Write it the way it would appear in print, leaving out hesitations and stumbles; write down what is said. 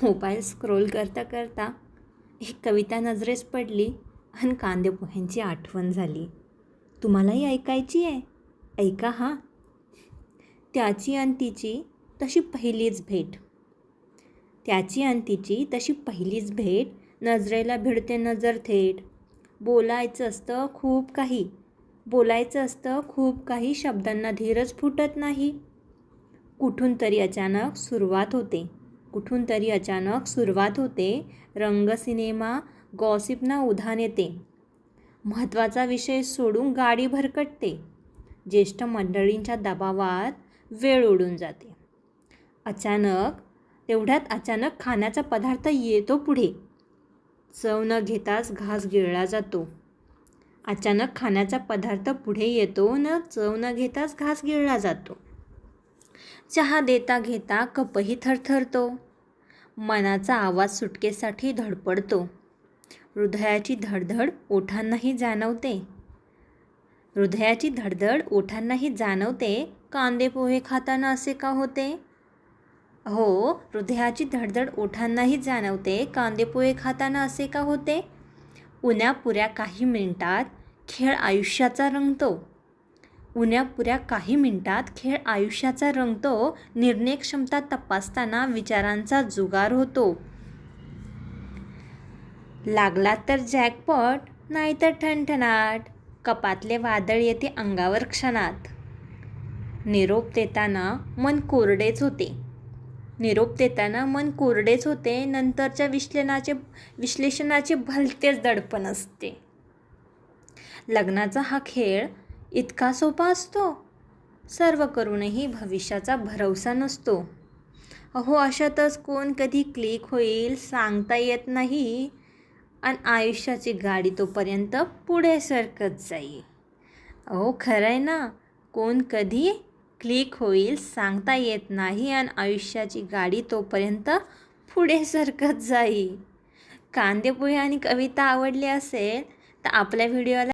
Mobile scroll करता करता एक कविता नजरेस पडली आणि कांदेपोह्यांची आठवण झाली. तुम्हालाही ऐकायची आहे? ऐका हा. त्याची आणि तिची तशी पहिलीच भेट. त्याची आणि तिची तशी पहिलीच भेट, नजरेला भिडते नजर थेट. बोलायचं असतं खूप काही, बोलायचं असतं खूप काही, शब्दांना धीरच फुटत नाही. कुठून तरी अचानक सुरुवात होते, कुठून तरी अचानक सुरुवात होते. रंग सिनेमा गॉसिपना उधाण येते. महत्त्वाचा विषय सोडून गाडी भरकटते. ज्येष्ठ मंडळींच्या दबावात वेळ उडून जाते. तेवढ्यात अचानक खाण्याचा पदार्थ येतो पुढे. चव न घेताच घास गिळला जातो. अचानक खाण्याचा पदार्थ पुढे येतो न चव न घेताच घास गिळला जातो. चहा देता घेता कपही थरथरतो. मनाचा आवाज सुटकेसाठी धडपडतो. हृदयाची धडधड ओठांनाही जाणवते. हृदयाची धडधड ओठांनाही जाणवते. कांदेपोहे खाताना असे का होते? हो, हृदयाची धडधड ओठांनाही जाणवते. कांदेपोहे खाताना असे का होते? उन्यापुऱ्या काही मिनिटात खेळ आयुष्याचा रंगतो. उन्यापुऱ्या काही मिनिटात खेळ आयुष्याचा रंगतो. निर्णय क्षमता तपासताना विचारांचा जुगार होतो. लागला तर जॅकपॉट, नाहीतर ठणठणाट. कपातले वादळ येते अंगावर क्षणात. निरोप देताना मन कोरडेच होते. निरोप देताना मन कोरडेच होते. नंतरच्या विश्लेषणाचे भलतेच दडपण असते. लग्नाचा हा खेळ इतका सोपा असतो? सर्व करूनही भविष्याचा भरवसा नसतो. अहो, अशातच कोण कधी क्लिक होईल सांगता येत नाही आणि आयुष्याची गाडी तोपर्यंत पुढे सरकत जाईल. अहो, खरं आहे ना, कोण कधी क्लिक होईल सांगता येत नाही आणि आयुष्याची गाडी तोपर्यंत पुढे सरकत जाईल. कांदेपोहे आणि कविता आवडली असेल तर आपल्या व्हिडिओला